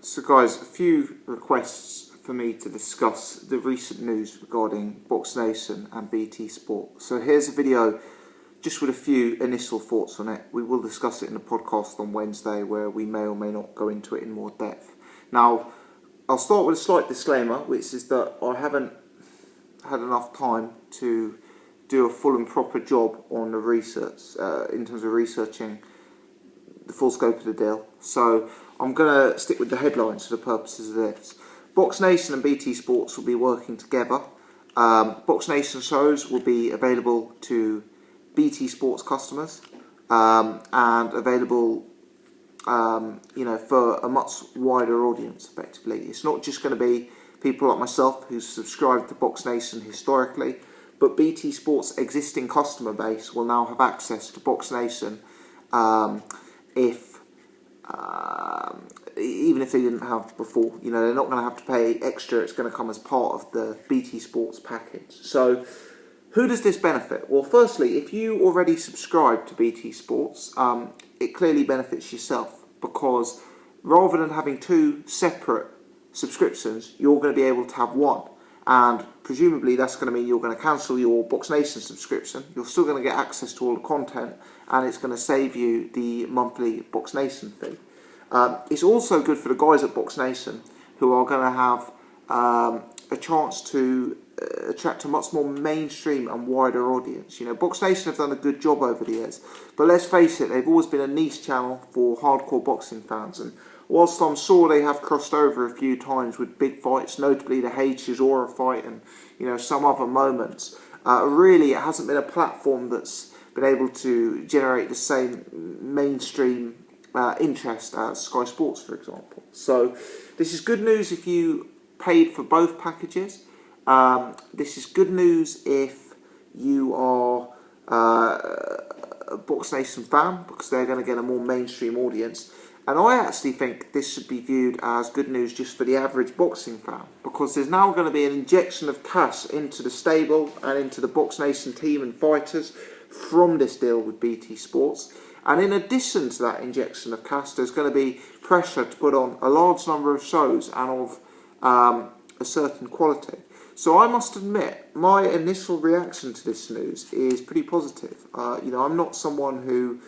So guys, a few requests for me to discuss the recent news regarding Boxnation and BT Sports. So here's a video just with a few initial thoughts on it. We will discuss it in the podcast on Wednesday where we may or may not go into it in more depth. Now, I'll start with a slight disclaimer, which is that I haven't had enough time to do a full and proper job on the research, in terms of researching the full scope of the deal. So I'm going to stick with the headlines for the purposes of this. Boxnation and BT Sports will be working together. Boxnation shows will be available to BT Sports customers and available for a much wider audience effectively. It's not just going to be people like myself who subscribed to Boxnation historically, but BT Sports' existing customer base will now have access to Boxnation even if they didn't have before. They're not going to have to pay extra. It's going to come as part of the BT Sports package. So who does this benefit? Well, firstly, if you already subscribe to BT Sports, it clearly benefits yourself, because rather than having two separate subscriptions, you're going to be able to have one. And presumably that's going to mean you're going to cancel your Boxnation subscription. You're still going to get access to all the content, and it's going to save you the monthly Boxnation fee. It's also good for the guys at Boxnation who are going to have a chance to attract a much more mainstream and wider audience. Boxnation have done a good job over the years, but let's face it, they've always been a niche channel for hardcore boxing fans. And whilst I'm sure they have crossed over a few times with big fights, notably the Hayes Chisora fight and some other moments, really it hasn't been a platform that's been able to generate the same mainstream interest as Sky Sports, for example. So this is good news if you paid for both packages. This is good news if you are a Boxnation fan, because they're going to get a more mainstream audience. And I actually think this should be viewed as good news just for the average boxing fan, because there's now going to be an injection of cash into the stable and into the Boxnation team and fighters from this deal with BT Sports. And in addition to that injection of cash, there's going to be pressure to put on a large number of shows and of a certain quality. So I must admit, my initial reaction to this news is pretty positive. I'm not someone who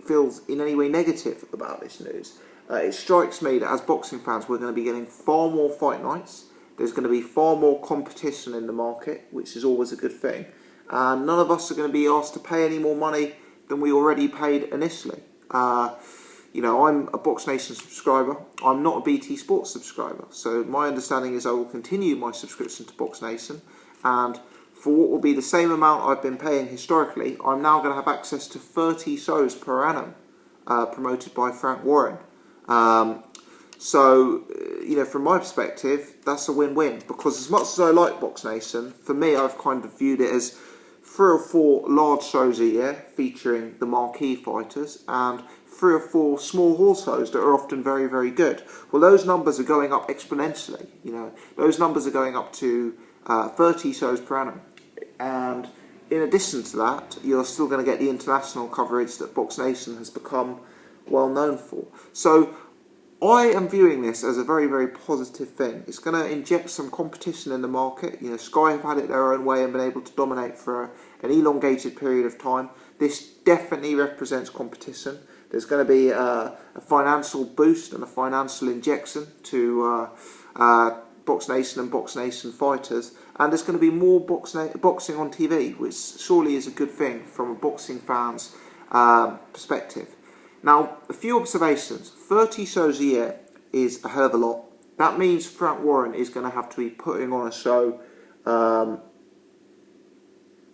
feels in any way negative about this news. It strikes me that as boxing fans, we're going to be getting far more fight nights. There's going to be far more competition in the market, which is always a good thing. And none of us are going to be asked to pay any more money than we already paid initially. I'm a Boxnation subscriber. I'm not a BT Sports subscriber. So my understanding is I will continue my subscription to Boxnation, and for what will be the same amount I've been paying historically, I'm now going to have access to 30 shows per annum promoted by Frank Warren. From my perspective, that's a win-win, because as much as I like Boxnation, for me, I've kind of viewed it as 3 or 4 large shows a year featuring the marquee fighters and 3 or 4 small horse shows that are often very, very good. Well, those numbers are going up exponentially. Those numbers are going up to 30 shows per annum. And in addition to that, you're still going to get the international coverage that Boxnation has become well known for. So I am viewing this as a very, very positive thing. It's going to inject some competition in the market. Sky have had it their own way and been able to dominate for an elongated period of time. This definitely represents competition. There's going to be a financial boost and a financial injection to Boxnation and Boxnation fighters, and there's going to be more boxing on TV, which surely is a good thing from a boxing fan's perspective. Now, a few observations. 30 shows a year is a hell of a lot. That means Frank Warren is going to have to be putting on a show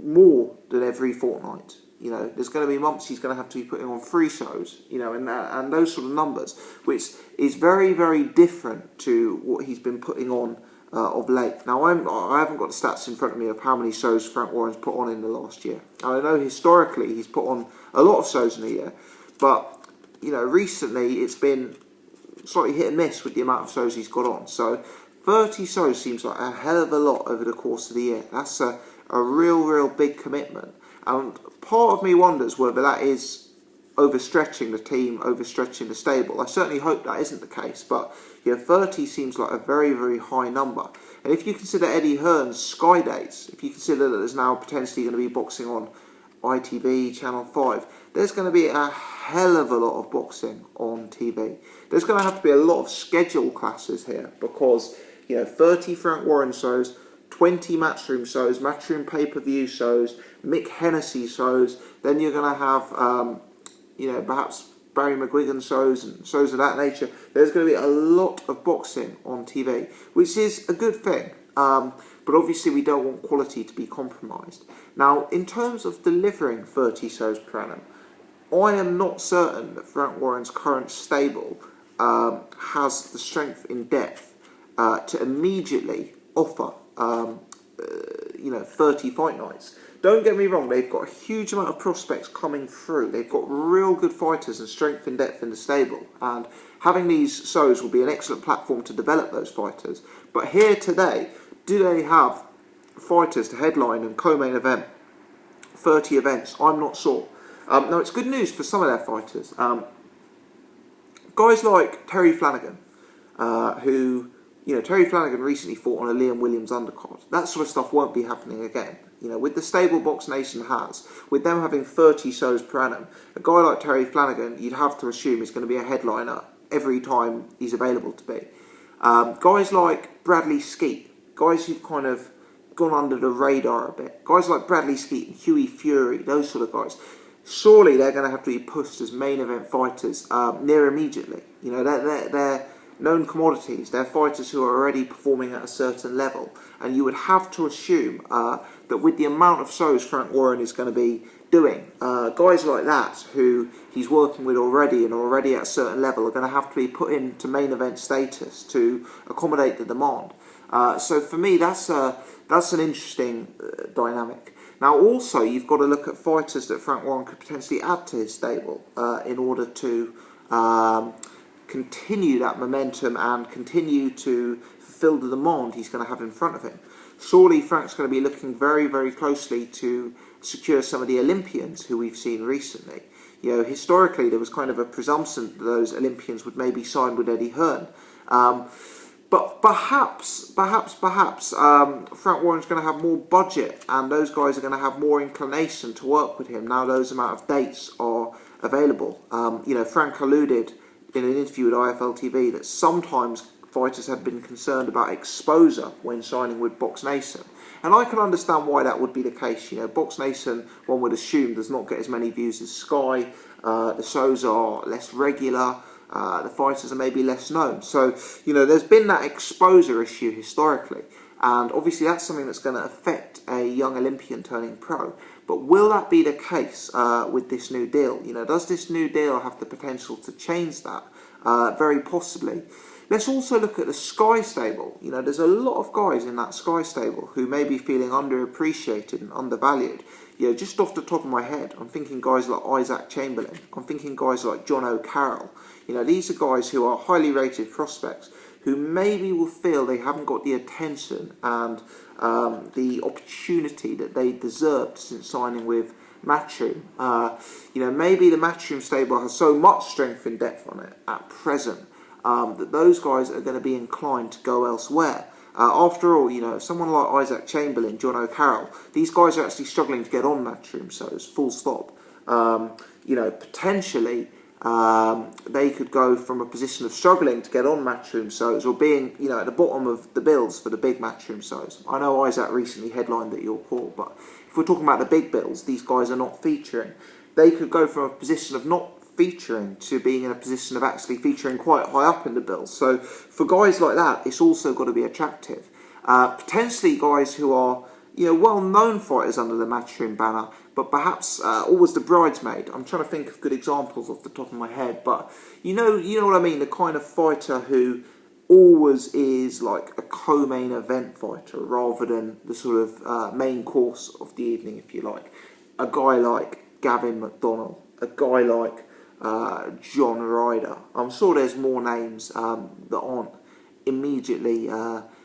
more than every fortnight. There's going to be months he's going to have to be putting on 3 shows, and those sort of numbers, which is very, very different to what he's been putting on of late. Now, I haven't got the stats in front of me of how many shows Frank Warren's put on in the last year. I know historically he's put on a lot of shows in a year, but recently it's been slightly hit and miss with the amount of shows he's got on. So 30 shows seems like a hell of a lot over the course of the year. That's a real big commitment. And part of me wonders whether that is overstretching the team, overstretching the stable. I certainly hope that isn't the case, but 30 seems like a very, very high number. And if you consider Eddie Hearn's Sky Days, if you consider that there's now potentially going to be boxing on ITV, Channel 5, there's going to be a hell of a lot of boxing on TV. There's going to have to be a lot of schedule classes here because, 30 Frank Warren shows, 20 Matchroom shows, Matchroom pay-per-view shows, Mick Hennessy shows, then you're going to have, perhaps Barry McGuigan shows and shows of that nature. There's going to be a lot of boxing on TV, which is a good thing. But obviously we don't want quality to be compromised. Now, in terms of delivering 30 shows per annum, I am not certain that Frank Warren's current stable has the strength in depth to immediately offer 30 fight nights. Don't get me wrong, they've got a huge amount of prospects coming through. They've got real good fighters and strength in depth in the stable. And having these shows will be an excellent platform to develop those fighters. But here today, do they have fighters to headline and co-main event 30 events? I'm not sure. Now, it's good news for some of their fighters. Guys like Terry Flanagan, who... Terry Flanagan recently fought on a Liam Williams undercard. That sort of stuff won't be happening again. With the stable Boxnation has, with them having 30 shows per annum, a guy like Terry Flanagan, you'd have to assume is going to be a headliner every time he's available to be. Guys like Bradley Skeet, guys who've kind of gone under the radar a bit, guys like Bradley Skeet and Hughie Fury, those sort of guys, surely they're going to have to be pushed as main event fighters near immediately. They're known commodities. They're fighters who are already performing at a certain level. And you would have to assume that with the amount of shows Frank Warren is going to be doing, guys like that who he's working with already and are already at a certain level are going to have to be put into main event status to accommodate the demand. So for me, that's an interesting dynamic. Now also, you've got to look at fighters that Frank Warren could potentially add to his stable in order to continue that momentum and continue to fulfill the demand he's going to have in front of him. Surely Frank's going to be looking very, very closely to secure some of the Olympians who we've seen recently. Historically there was kind of a presumption that those Olympians would maybe sign with Eddie Hearn. But perhaps Frank Warren's going to have more budget and those guys are going to have more inclination to work with him now those amount of dates are available. Frank alluded in an interview with IFL TV that sometimes fighters have been concerned about exposure when signing with Boxnation. And I can understand why that would be the case. Boxnation, one would assume, does not get as many views as Sky. The shows are less regular. The fighters are maybe less known. So, there's been that exposure issue historically. And obviously that's something that's going to affect a young Olympian turning pro. But will that be the case with this new deal? Does this new deal have the potential to change that? Very possibly. Let's also look at the Sky stable. There's a lot of guys in that Sky stable who may be feeling underappreciated and undervalued. Just off the top of my head, I'm thinking guys like Isaac Chamberlain. I'm thinking guys like John O'Carroll. These are guys who are highly rated prospects who maybe will feel they haven't got the attention and the opportunity that they deserved since signing with Matchroom. Maybe the Matchroom stable has so much strength and depth on it at present that those guys are going to be inclined to go elsewhere. After all, someone like Isaac Chamberlain, John O'Carroll, these guys are actually struggling to get on Matchroom shows, full stop. Potentially they could go from a position of struggling to get on Matchroom shows or being, at the bottom of the bills for the big Matchroom shows. I know Isaac recently headlined at your call, but if we're talking about the big bills, these guys are not featuring. They could go from a position of not featuring to being in a position of actually featuring quite high up in the bills. So for guys like that, it's also got to be attractive. Potentially guys who are well-known fighters under the Matchroom banner, but perhaps always the bridesmaid. I'm trying to think of good examples off the top of my head, but you know what I mean, the kind of fighter who always is like a co-main event fighter rather than the sort of main course of the evening, if you like. A guy like Gavin McDonnell, a guy like John Ryder. I'm sure there's more names that aren't immediately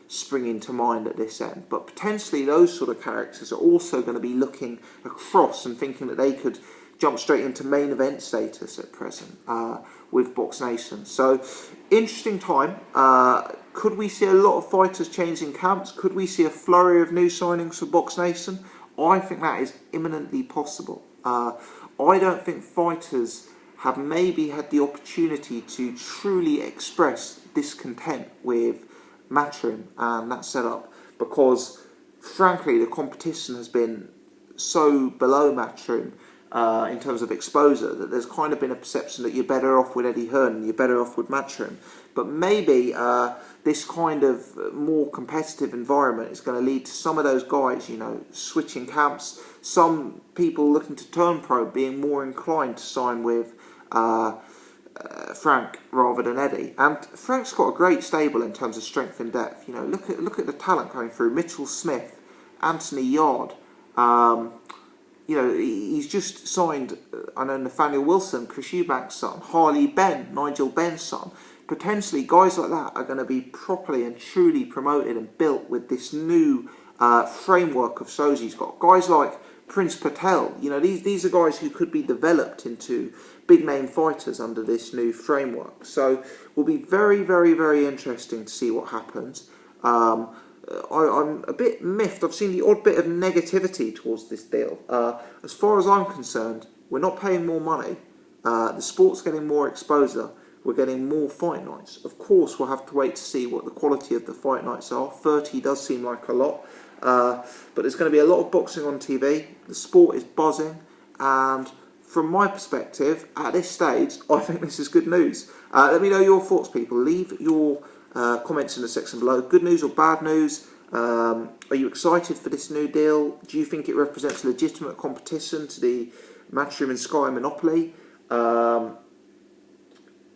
springing to mind at this end, but potentially those sort of characters are also going to be looking across and thinking that they could jump straight into main event status at present with Boxnation. So, interesting time. Could we see a lot of fighters changing camps? Could we see a flurry of new signings for Boxnation? I think that is imminently possible. I don't think fighters have maybe had the opportunity to truly express discontent with Matchroom and that setup, because frankly the competition has been so below Matchroom in terms of exposure that there's kind of been a perception that you're better off with Eddie Hearn and you're better off with Matchroom. But maybe this kind of more competitive environment is going to lead to some of those guys, you know, switching camps, some people looking to turn pro being more inclined to sign with Frank rather than Eddie. And Frank's got a great stable in terms of strength and depth. You know, look at the talent coming through. Mitchell Smith, Anthony Yard. You know, he's just signed, I know, Nathaniel Wilson, Chris Eubank's son, Harley Ben, Nigel Ben's son. Potentially, guys like that are going to be properly and truly promoted and built with this new framework of shows he's got. Guys like Prince Patel, you know, these are guys who could be developed into big name fighters under this new framework. So, will be very, very, very interesting to see what happens. I'm a bit miffed. I've seen the odd bit of negativity towards this deal. As far as I'm concerned, we're not paying more money. The sport's getting more exposure. We're getting more fight nights. Of course, we'll have to wait to see what the quality of the fight nights are. 30 does seem like a lot. But there's going to be a lot of boxing on TV. The sport is buzzing. And from my perspective, at this stage, I think this is good news. Let me know your thoughts, people. Leave your comments in the section below. Good news or bad news? Are you excited for this new deal? Do you think it represents legitimate competition to the Matchroom and Sky monopoly?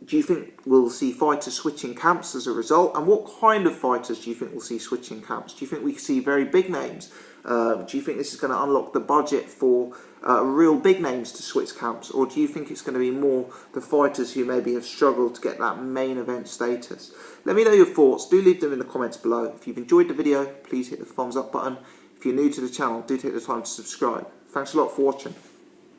Do you think we'll see fighters switching camps as a result? And what kind of fighters do you think we'll see switching camps? Do you think we see very big names? Do you think this is going to unlock the budget for real big names to switch camps? Or do you think it's going to be more the fighters who maybe have struggled to get that main event status? Let me know your thoughts. Do leave them in the comments below. If you've enjoyed the video, please hit the thumbs up button. If you're new to the channel, do take the time to subscribe. Thanks a lot for watching.